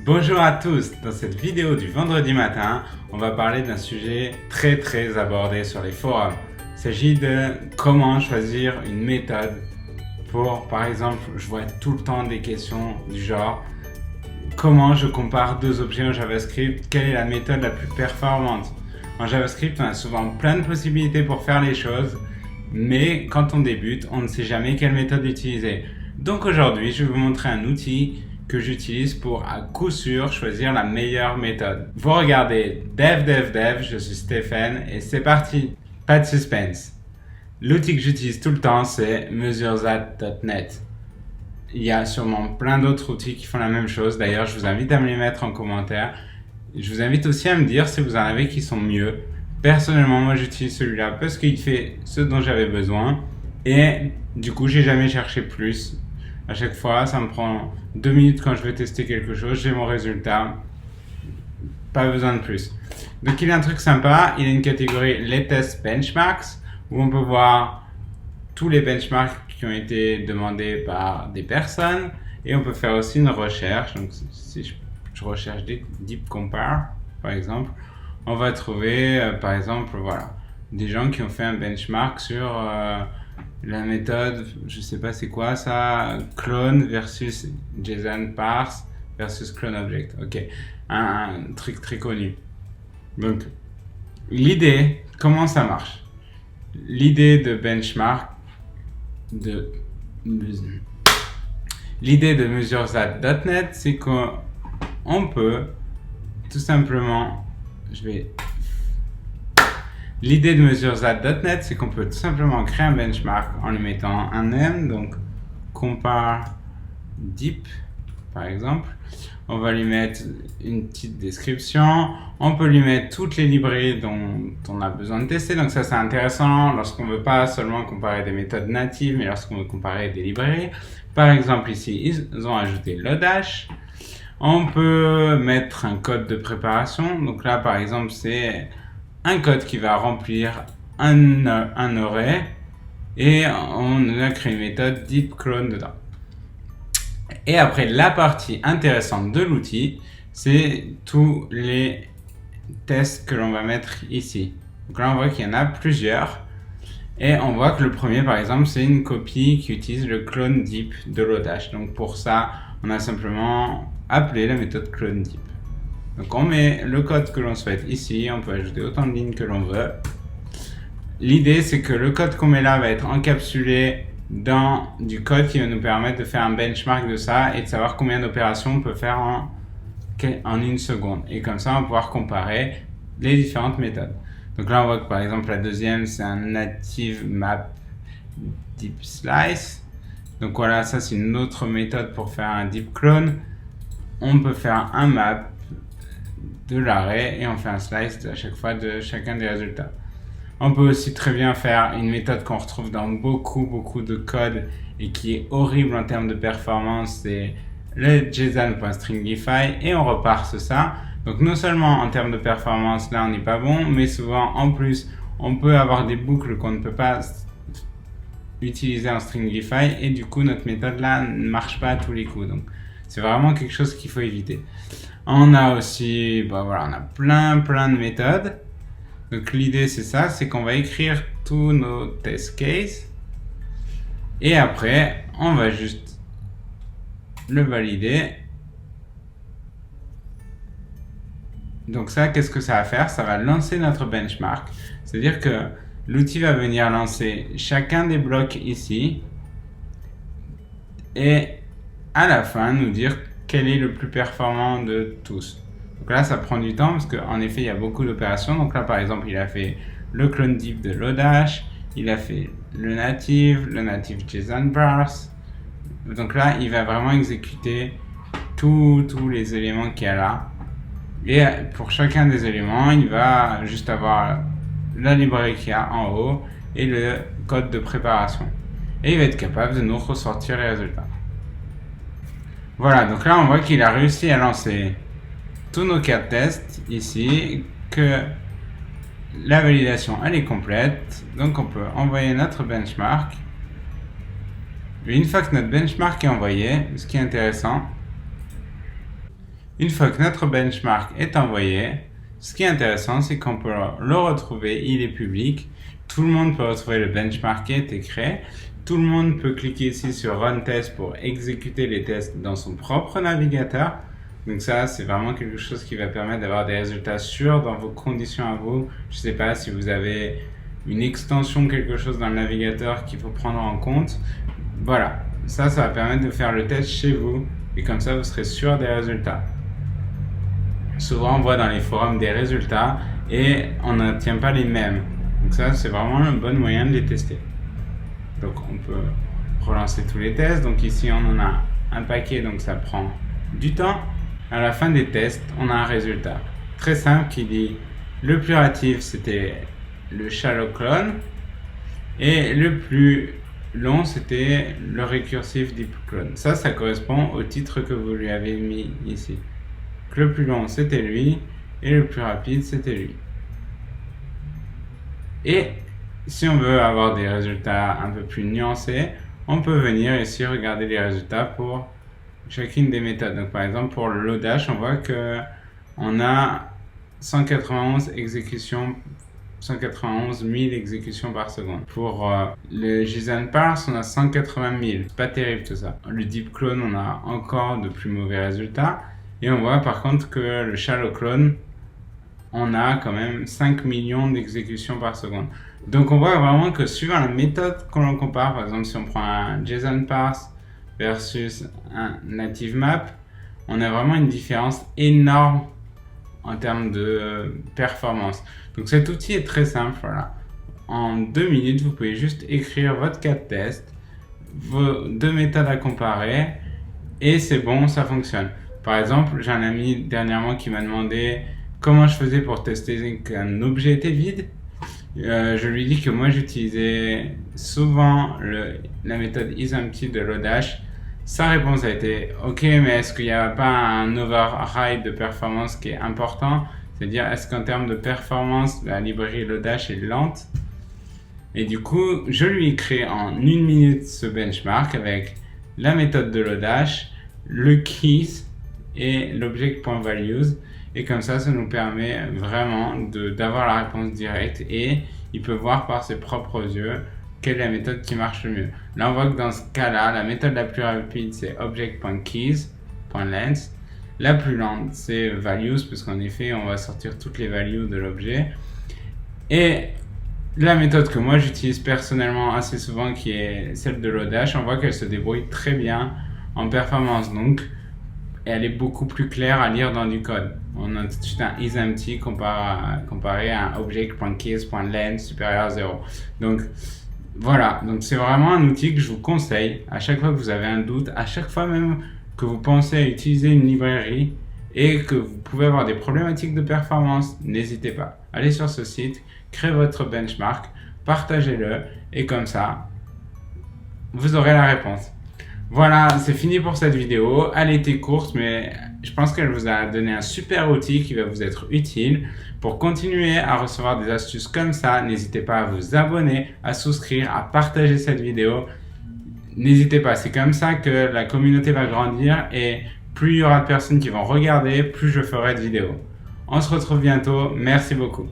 Bonjour à tous, dans cette vidéo du vendredi matin, on va parler d'un sujet très abordé sur les forums. Il s'agit de comment choisir une méthode pour, par exemple, je vois tout le temps des questions du genre comment je compare deux objets en JavaScript, quelle est la méthode la plus performante? En JavaScript, on a souvent plein de possibilités pour faire les choses, mais quand on débute, on ne sait jamais quelle méthode utiliser. Donc aujourd'hui, je vais vous montrer un outil que j'utilise pour à coup sûr choisir la meilleure méthode. Vous regardez Dev, je suis Stéphane et c'est parti. Pas de suspense. L'outil que j'utilise tout le temps c'est mesurethat.net. Il y a sûrement plein d'autres outils qui font la même chose. D'ailleurs, je vous invite à me les mettre en commentaire. Je vous invite aussi à me dire si vous en avez qui sont mieux. Personnellement, moi j'utilise celui-là parce qu'il fait ce dont j'avais besoin et du coup, j'ai jamais cherché plus. À chaque fois, ça me prend 2 minutes quand je veux tester quelque chose, j'ai mon résultat, pas besoin de plus. Donc il y a un truc sympa, il y a une catégorie Latest Benchmarks où on peut voir tous les benchmarks qui ont été demandés par des personnes et on peut faire aussi une recherche. Donc si je recherche Deep Compare par exemple, on va trouver par exemple voilà, des gens qui ont fait un benchmark sur la méthode, je sais pas c'est quoi ça, clone versus JSON parse versus clone object. Ok, un truc très connu. Donc, l'idée, comment ça marche? L'idée de benchmark, l'idée de mesurethat.net, c'est qu'on peut tout simplement, L'idée de mesurethat.net, c'est qu'on peut tout simplement créer un benchmark en lui mettant un M, donc compare deep par exemple. On va lui mettre une petite description. On peut lui mettre toutes les librairies dont on a besoin de tester. Donc ça c'est intéressant lorsqu'on ne veut pas seulement comparer des méthodes natives, mais lorsqu'on veut comparer des librairies. Par exemple ici, ils ont ajouté Lodash. On peut mettre un code de préparation. Donc là par exemple c'est un code qui va remplir un array et on a créé une méthode deep clone dedans. Et après, la partie intéressante de l'outil, c'est tous les tests que l'on va mettre ici. Donc là, on voit qu'il y en a plusieurs. Et on voit que le premier, par exemple, c'est une copie qui utilise le clone deep de Lodash. Donc pour ça, on a simplement appelé la méthode clone deep. Donc on met le code que l'on souhaite ici, on peut ajouter autant de lignes que l'on veut. L'idée c'est que le code qu'on met là va être encapsulé dans du code qui va nous permettre de faire un benchmark de ça et de savoir combien d'opérations on peut faire en une seconde. Et comme ça on va pouvoir comparer les différentes méthodes. Donc là on voit que par exemple la deuxième c'est un native map deep slice. Donc voilà, ça c'est une autre méthode pour faire un deep clone. On peut faire un map de l'array et on fait un slice à chaque fois de chacun des résultats. On peut aussi très bien faire une méthode qu'on retrouve dans beaucoup de code et qui est horrible en termes de performance, c'est le json.stringify et on reparse ça. Donc non seulement en termes de performance là on n'est pas bon, mais souvent en plus on peut avoir des boucles qu'on ne peut pas utiliser en stringify et du coup notre méthode là ne marche pas à tous les coups. Donc c'est vraiment quelque chose qu'il faut éviter. On a aussi, voilà, on a plein de méthodes. Donc l'idée c'est ça, c'est qu'on va écrire tous nos test cases. Et après, on va juste le valider. Donc ça, qu'est-ce que ça va faire? Ça va lancer notre benchmark. C'est-à-dire que l'outil va venir lancer chacun des blocs ici. Et à la fin, nous dire quel est le plus performant de tous. Donc là, ça prend du temps parce qu'en effet, il y a beaucoup d'opérations. Donc là, par exemple, il a fait le clone deep de Lodash, il a fait le native JSON parse. Donc là, il va vraiment exécuter tous les éléments qu'il y a là. Et pour chacun des éléments, il va juste avoir la librairie qu'il y a en haut et le code de préparation. Et il va être capable de nous ressortir les résultats. Voilà, donc là on voit qu'il a réussi à lancer tous nos cas de test ici, que la validation elle est complète, donc on peut envoyer notre benchmark. Et une fois que notre benchmark est envoyé, ce qui est intéressant, Une fois que notre benchmark est envoyé, ce qui est intéressant, c'est qu'on peut le retrouver, il est public. Tout le monde peut retrouver le benchmark qui a été créé. Tout le monde peut cliquer ici sur Run Test pour exécuter les tests dans son propre navigateur. Donc ça, c'est vraiment quelque chose qui va permettre d'avoir des résultats sûrs dans vos conditions à vous. Je ne sais pas si vous avez une extension, quelque chose dans le navigateur qu'il faut prendre en compte. Voilà, ça va permettre de faire le test chez vous et comme ça, vous serez sûr des résultats. Souvent, on voit dans les forums des résultats et on n'obtient pas les mêmes. Donc ça, c'est vraiment un bon moyen de les tester. Donc on peut relancer tous les tests. Donc ici, on en a un paquet, donc ça prend du temps. À la fin des tests, on a un résultat très simple qui dit le plus hâtif, c'était le shallow clone et le plus long, c'était le récursif deep clone. Ça correspond au titre que vous lui avez mis ici. Le plus long, c'était lui et le plus rapide, c'était lui. Et si on veut avoir des résultats un peu plus nuancés, on peut venir ici regarder les résultats pour chacune des méthodes. Donc par exemple pour le lodash, on voit que on a 191 exécutions, 191 000 exécutions par seconde. Pour le JSON parse, on a 180 000. C'est pas terrible tout ça. Le deep clone, on a encore de plus mauvais résultats. Et on voit par contre que le shallow clone, on a quand même 5 millions d'exécutions par seconde. Donc on voit vraiment que suivant la méthode qu'on compare, par exemple si on prend un JSON parse versus un native map, on a vraiment une différence énorme en termes de performance. Donc cet outil est très simple, voilà. En 2 minutes, vous pouvez juste écrire votre cas de test, vos deux méthodes à comparer, et c'est bon, ça fonctionne. Par exemple, j'ai un ami dernièrement qui m'a demandé comment je faisais pour tester qu'un objet était vide. Je lui dis que moi j'utilisais souvent la méthode isEmpty de Lodash. Sa réponse a été ok, mais est-ce qu'il n'y a pas un override de performance qui est important? C'est-à-dire, est-ce qu'en termes de performance, la librairie Lodash est lente? Et du coup, je lui ai créé en 1 minute ce benchmark avec la méthode de Lodash, le keys et l'object.values. Et comme ça nous permet vraiment d'avoir la réponse directe et il peut voir par ses propres yeux quelle est la méthode qui marche le mieux. Là, on voit que dans ce cas-là, la méthode la plus rapide, c'est object.keys.length. La plus lente, c'est values, parce qu'en effet, on va sortir toutes les values de l'objet. Et la méthode que moi j'utilise personnellement assez souvent, qui est celle de Lodash, on voit qu'elle se débrouille très bien en performance. Donc, elle est beaucoup plus claire à lire dans du code. On a tout de suite un isEmpty comparé à un object.keys.length supérieur à 0. Donc voilà, donc c'est vraiment un outil que je vous conseille. À chaque fois que vous avez un doute, à chaque fois même que vous pensez à utiliser une librairie et que vous pouvez avoir des problématiques de performance, n'hésitez pas. Allez sur ce site, créez votre benchmark, partagez-le et comme ça, vous aurez la réponse. Voilà, c'est fini pour cette vidéo. Elle était courte, mais je pense qu'elle vous a donné un super outil qui va vous être utile. Pour continuer à recevoir des astuces comme ça, n'hésitez pas à vous abonner, à souscrire, à partager cette vidéo. N'hésitez pas, c'est comme ça que la communauté va grandir et plus il y aura de personnes qui vont regarder, plus je ferai de vidéos. On se retrouve bientôt. Merci beaucoup.